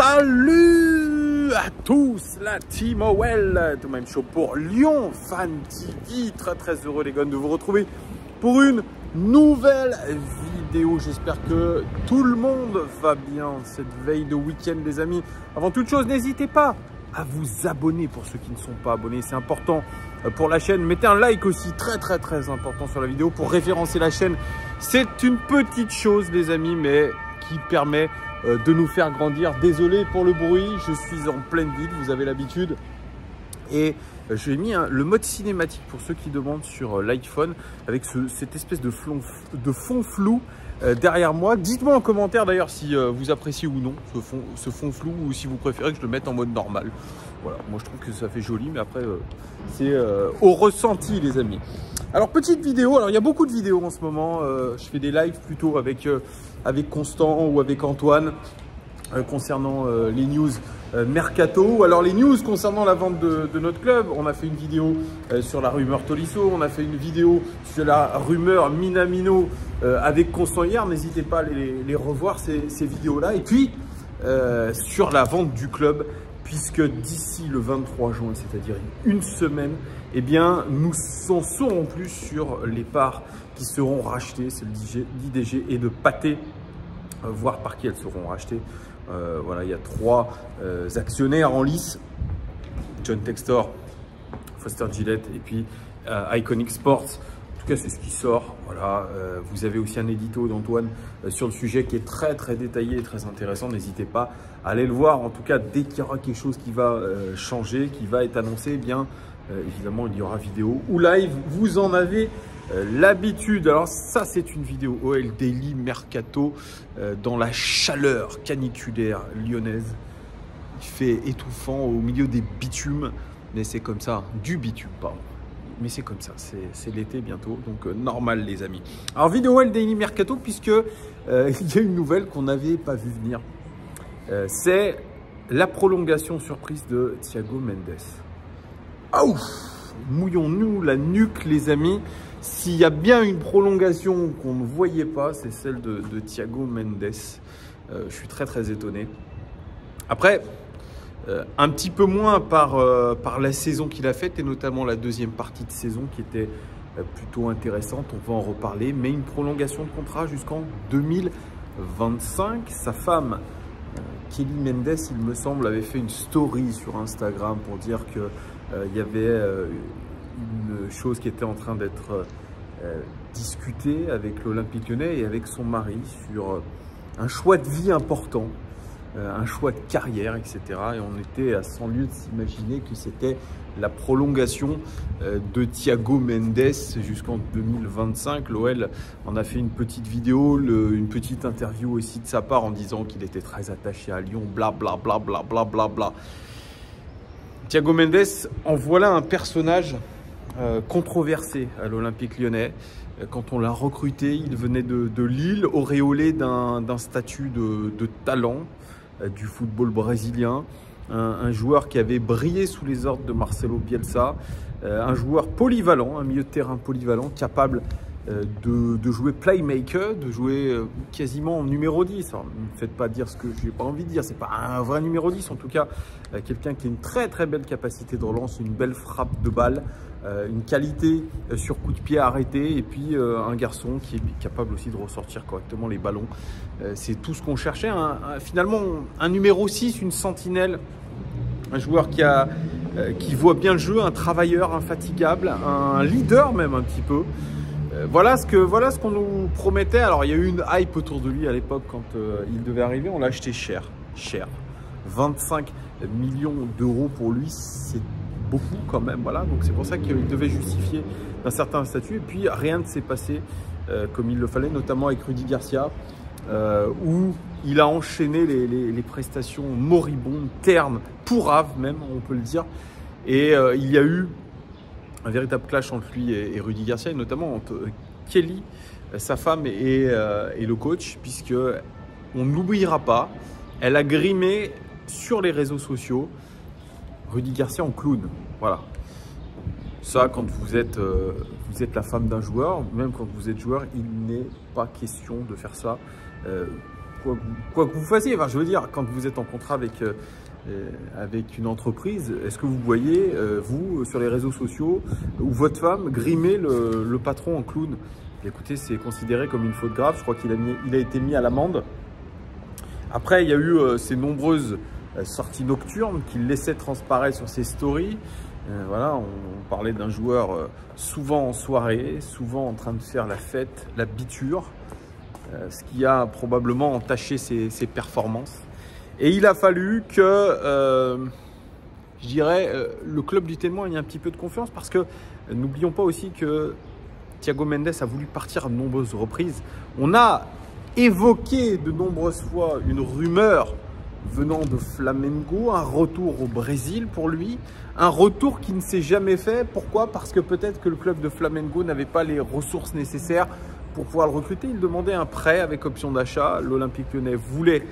Salut à tous, la team OL de Même Show pour Lyon Fan TV. Très heureux les gars de vous retrouver pour une nouvelle vidéo. J'espère que tout le monde va bien cette veille de week-end les amis. Avant toute chose, n'hésitez pas à vous abonner pour ceux qui ne sont pas abonnés. C'est important pour la chaîne. Mettez un like aussi, très important sur la vidéo pour référencer la chaîne. C'est une petite chose les amis, mais qui permet de nous faire grandir. Désolé pour le bruit, je suis en pleine ville, vous avez l'habitude. Et j'ai mis le mode cinématique pour ceux qui demandent sur l'iPhone avec cette espèce de fond flou derrière moi. Dites-moi en commentaire d'ailleurs si vous appréciez ou non ce fond flou ou si vous préférez que je le mette en mode normal. Voilà, moi je trouve que ça fait joli, mais après c'est au ressenti les amis. Alors petite vidéo, alors il y a beaucoup de vidéos en ce moment, je fais des lives plutôt avec Constant ou avec Antoine concernant les news Mercato ou alors les news concernant la vente de notre club. On a fait une vidéo sur la rumeur Tolisso, on a fait une vidéo sur la rumeur Minamino avec Constant hier. N'hésitez pas à les revoir ces vidéos-là. Et puis sur la vente du club, puisque d'ici le 23 juin, c'est-à-dire une semaine, eh bien, nous en saurons plus sur les parts qui seront rachetées, c'est l'IDG et de Pathé, voir par qui elles seront rachetées. Voilà, il y a 3 actionnaires en lice, John Textor, Foster Gillett et puis Iconic Sports. En tout cas, c'est ce qui sort. Voilà, vous avez aussi un édito d'Antoine sur le sujet qui est très détaillé et très intéressant. N'hésitez pas à aller le voir. En tout cas, dès qu'il y aura quelque chose qui va changer, qui va être annoncé, eh bien évidemment, il y aura vidéo ou live. Vous en avez l'habitude. Alors ça, c'est une vidéo OL Daily Mercato dans la chaleur caniculaire lyonnaise. Il fait étouffant au milieu des bitumes, mais c'est comme ça, du bitume, pardon. Mais c'est comme ça, c'est l'été bientôt, donc normal les amis. Alors vidéo OL Daily Mercato, puisque il y a une nouvelle qu'on n'avait pas vu venir. C'est la prolongation surprise de Thiago Mendes. Ouf, mouillons-nous la nuque les amis. S'il y a bien une prolongation qu'on ne voyait pas, c'est celle de Thiago Mendes. Je suis très étonné. Après, un petit peu moins par la saison qu'il a faite et notamment la deuxième partie de saison qui était plutôt intéressante. On va en reparler. Mais une prolongation de contrat jusqu'en 2025. Sa femme, Kelly Mendes, il me semble, avait fait une story sur Instagram pour dire que il y avait une chose qui était en train d'être discutée avec l'Olympique Lyonnais et avec son mari sur un choix de vie important, un choix de carrière, etc. Et on était à 100 lieues de s'imaginer que c'était la prolongation de Thiago Mendes jusqu'en 2025. L'OL en a fait une petite vidéo, une petite interview aussi de sa part en disant qu'il était très attaché à Lyon, blablabla. Thiago Mendes, en voilà un personnage controversé à l'Olympique Lyonnais. Quand on l'a recruté, il venait de Lille, auréolé d'un statut de talent du football brésilien. Un joueur qui avait brillé sous les ordres de Marcelo Bielsa. Un joueur polyvalent, un milieu de terrain polyvalent, capable de jouer playmaker, de jouer quasiment en numéro 10. Alors, ne me faites pas dire ce que je n'ai pas envie de dire, c'est pas un vrai numéro 10, en tout cas quelqu'un qui a une très belle capacité de relance, une belle frappe de balle, une qualité sur coup de pied arrêté et puis un garçon qui est capable aussi de ressortir correctement les ballons. C'est tout ce qu'on cherchait, finalement un numéro 6, une sentinelle, un joueur qui voit bien le jeu, un travailleur infatigable, un leader même un petit peu. Voilà ce qu'on nous promettait. Alors il y a eu une hype autour de lui à l'époque quand il devait arriver. On l'a acheté cher. 25 millions d'euros pour lui, c'est beaucoup quand même. Voilà, donc c'est pour ça qu'il devait justifier d'un certain statut. Et puis rien ne s'est passé comme il le fallait, notamment avec Rudy Garcia, où il a enchaîné les prestations moribondes, ternes, pourraves même, on peut le dire. Et il y a eu un véritable clash entre lui et Rudy Garcia, et notamment entre Kelly, sa femme, et le coach, puisque on n'oubliera pas, elle a grimé sur les réseaux sociaux Rudy Garcia en clown. Voilà. Ça, quand vous êtes la femme d'un joueur, même quand vous êtes joueur, il n'est pas question de faire ça. quoi que vous fassiez. Enfin, je veux dire, quand vous êtes en contrat avec une entreprise, est-ce que vous voyez, vous, sur les réseaux sociaux, ou votre femme, grimer le patron en clown? Écoutez, c'est considéré comme une faute grave. Je crois qu'il a été mis à l'amende. Après, il y a eu ces nombreuses sorties nocturnes qu'il laissait transparaître sur ses stories. Voilà, on parlait d'un joueur souvent en soirée, souvent en train de faire la fête, la biture, ce qui a probablement entaché ses performances. Et il a fallu que, je dirais, le club du Témoin ait un petit peu de confiance, parce que n'oublions pas aussi que Thiago Mendes a voulu partir à de nombreuses reprises. On a évoqué de nombreuses fois une rumeur venant de Flamengo, un retour au Brésil pour lui, un retour qui ne s'est jamais fait. Pourquoi? Parce que peut-être que le club de Flamengo n'avait pas les ressources nécessaires pour pouvoir le recruter. Il demandait un prêt avec option d'achat. L'Olympique Lyonnais voulait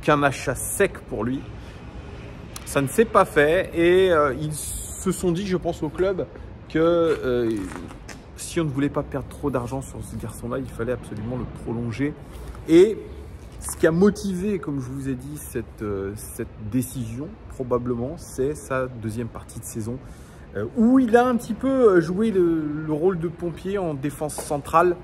qu'un achat sec pour lui. Ça ne s'est pas fait et ils se sont dit, je pense au club, que si on ne voulait pas perdre trop d'argent sur ce garçon-là, il fallait absolument le prolonger. Et ce qui a motivé, comme je vous ai dit, cette décision, probablement, c'est sa deuxième partie de saison, où il a un petit peu joué le rôle de pompier en défense centrale.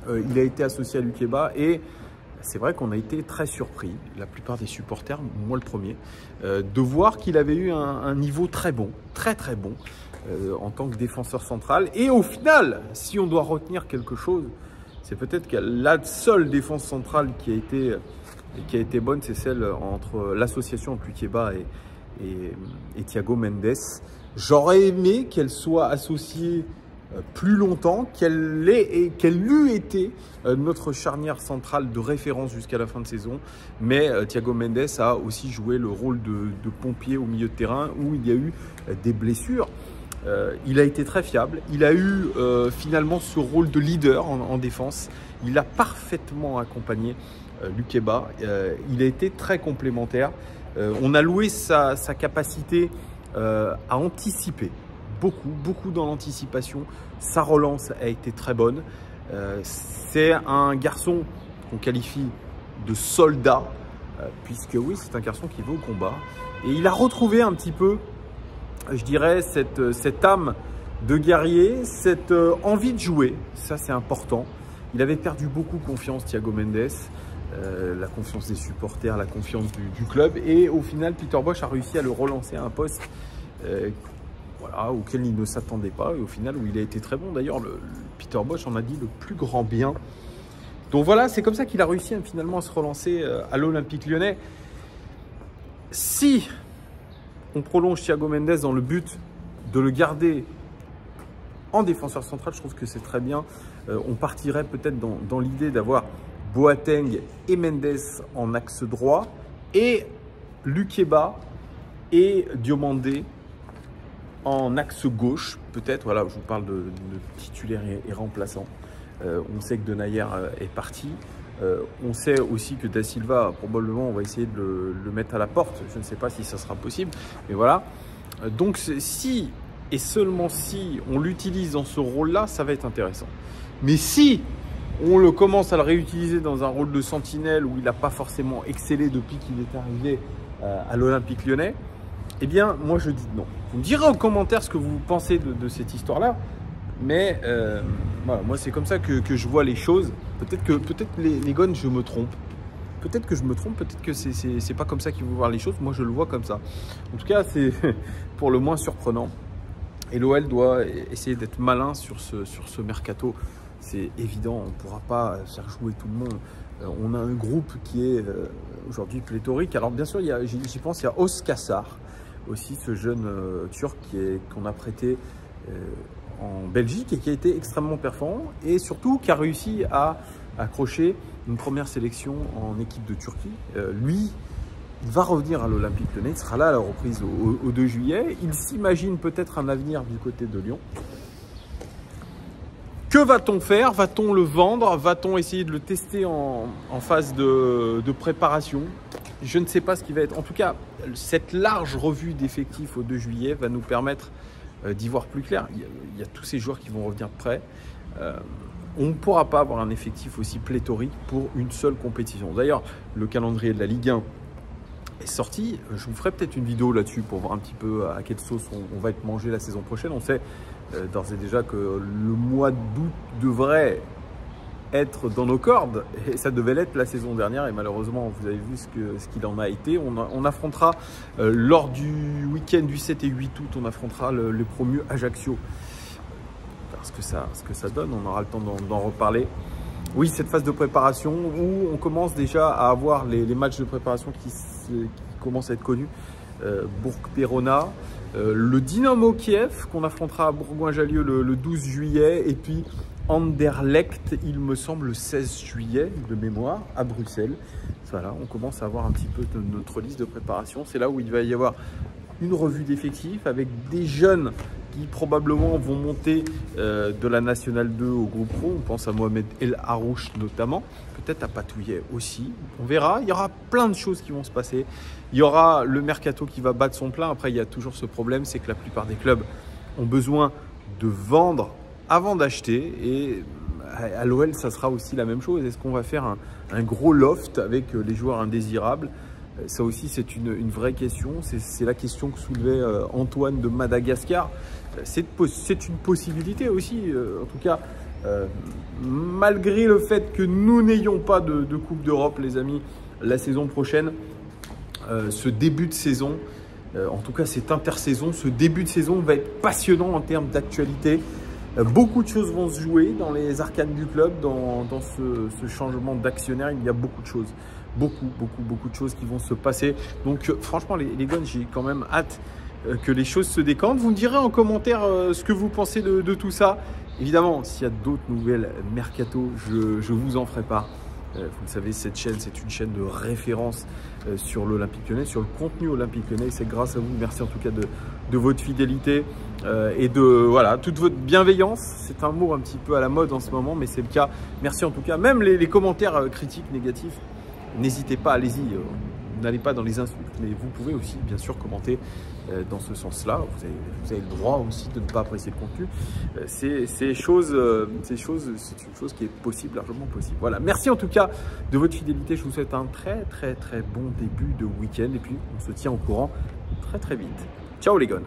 Il a été associé à Lukeba et c'est vrai qu'on a été très surpris, la plupart des supporters, moi le premier, de voir qu'il avait eu un niveau très bon, très bon, en tant que défenseur central. Et au final, si on doit retenir quelque chose, c'est peut-être que la seule défense centrale qui a été bonne, c'est celle entre l'association entre Lukeba et Thiago Mendes. J'aurais aimé qu'elle soit associée plus longtemps, qu'elle eût été notre charnière centrale de référence jusqu'à la fin de saison. Mais Thiago Mendes a aussi joué le rôle de pompier au milieu de terrain où il y a eu des blessures. Il a été très fiable. Il a eu finalement ce rôle de leader en défense. Il a parfaitement accompagné Lukeba. Il a été très complémentaire. On a loué sa capacité à anticiper. Beaucoup dans l'anticipation. Sa relance a été très bonne. C'est un garçon qu'on qualifie de soldat, puisque oui, c'est un garçon qui va au combat. Et il a retrouvé un petit peu, je dirais, cette âme de guerrier, cette envie de jouer. Ça, c'est important. Il avait perdu beaucoup confiance, Thiago Mendes, la confiance des supporters, la confiance du club. Et au final, Peter Bosz a réussi à le relancer à un poste voilà, auquel il ne s'attendait pas. Et au final, où il a été très bon. D'ailleurs, Peter Bosz en a dit le plus grand bien. Donc voilà, c'est comme ça qu'il a réussi finalement à se relancer à l'Olympique Lyonnais. Si on prolonge Thiago Mendes dans le but de le garder en défenseur central, je trouve que c'est très bien. On partirait peut-être dans l'idée d'avoir Boateng et Mendes en axe droit et Lukeba et Diomandé en axe gauche. Peut-être, voilà, je vous parle de titulaire et remplaçant. On sait que Denayer est parti. On sait aussi que Da Silva, probablement, on va essayer de le mettre à la porte. Je ne sais pas si ça sera possible, mais voilà. Donc, si et seulement si on l'utilise dans ce rôle-là, ça va être intéressant. Mais si on le commence à le réutiliser dans un rôle de sentinelle où il n'a pas forcément excellé depuis qu'il est arrivé à l'Olympique Lyonnais, eh bien, moi, je dis non. Vous me direz en commentaire ce que vous pensez de cette histoire-là. Mais voilà, moi, c'est comme ça que je vois les choses. Peut-être les gones, je me trompe. Peut-être que je me trompe, peut-être que c'est pas comme ça qu'ils vont voir les choses. Moi, je le vois comme ça. En tout cas, c'est pour le moins surprenant. Et l'OL doit essayer d'être malin sur ce mercato. C'est évident, on ne pourra pas faire jouer tout le monde. On a un groupe qui est aujourd'hui pléthorique. Alors bien sûr, j'y pense, il y a Oskar aussi, ce jeune Turc qu'on a prêté en Belgique et qui a été extrêmement performant et surtout qui a réussi à accrocher une première sélection en équipe de Turquie. Lui, il va revenir à l'Olympique Lyonnais, il sera là à la reprise au 2 juillet. Il s'imagine peut-être un avenir du côté de Lyon. Que va-t-on faire? Va-t-on le vendre? Va-t-on essayer de le tester en phase de préparation? Je ne sais pas ce qui va être. En tout cas, cette large revue d'effectifs au 2 juillet va nous permettre d'y voir plus clair. Il y a tous ces joueurs qui vont revenir de près. on ne pourra pas avoir un effectif aussi pléthorique pour une seule compétition. D'ailleurs, le calendrier de la Ligue 1 est sorti. Je vous ferai peut-être une vidéo là-dessus pour voir un petit peu à quelle sauce on va être mangé la saison prochaine. On sait d'ores et déjà que le mois d'août devrait être dans nos cordes et ça devait l'être la saison dernière et malheureusement vous avez vu ce qu'il en a été. On affrontera lors du week-end du 7 et 8 août, on affrontera le promu Ajaccio. Ce que ça donne, on aura le temps d'en reparler. Oui, cette phase de préparation où on commence déjà à avoir les matchs de préparation qui commencent à être connus. Bourg-Perona, le Dynamo Kiev qu'on affrontera à Bourgoin-Jallieu le 12 juillet et puis Anderlecht, il me semble, le 16 juillet de mémoire à Bruxelles. Voilà, on commence à avoir un petit peu de notre liste de préparation. C'est là où il va y avoir une revue d'effectifs avec des jeunes qui probablement vont monter de la Nationale 2 au groupe pro. On pense à Mohamed El Harouche notamment, peut-être à Patouillet aussi. On verra, il y aura plein de choses qui vont se passer. Il y aura le mercato qui va battre son plein. Après, il y a toujours ce problème, c'est que la plupart des clubs ont besoin de vendre avant d'acheter. Et à l'OL, ça sera aussi la même chose. Est-ce qu'on va faire un gros loft avec les joueurs indésirables ? Ça aussi, c'est une vraie question. C'est la question que soulevait Antoine de Madagascar. C'est une possibilité aussi. En tout cas, malgré le fait que nous n'ayons pas de Coupe d'Europe, les amis, la saison prochaine, ce début de saison, en tout cas cette intersaison, ce début de saison va être passionnant en termes d'actualité. Beaucoup de choses vont se jouer dans les arcanes du club, dans ce changement d'actionnaire. Il y a beaucoup de choses. Beaucoup de choses qui vont se passer. Donc franchement les gars, j'ai quand même hâte que les choses se décantent. Vous me direz en commentaire ce que vous pensez de tout ça. Évidemment, s'il y a d'autres nouvelles mercato, je vous en ferai part. Vous le savez, cette chaîne, c'est une chaîne de référence sur l'Olympique Lyonnais, sur le contenu Olympique Lyonnais. C'est grâce à vous. Merci en tout cas de votre fidélité et de voilà, toute votre bienveillance. C'est un mot un petit peu à la mode en ce moment, mais c'est le cas. Merci en tout cas. Même les commentaires critiques, négatifs, n'hésitez pas, allez-y. N'allez pas dans les insultes, mais vous pouvez aussi bien sûr commenter dans ce sens-là. Vous avez le droit aussi de ne pas apprécier le contenu. C'est une chose qui est possible, largement possible. Voilà, merci en tout cas de votre fidélité. Je vous souhaite un très bon début de week-end et puis on se tient au courant très vite. Ciao les gars.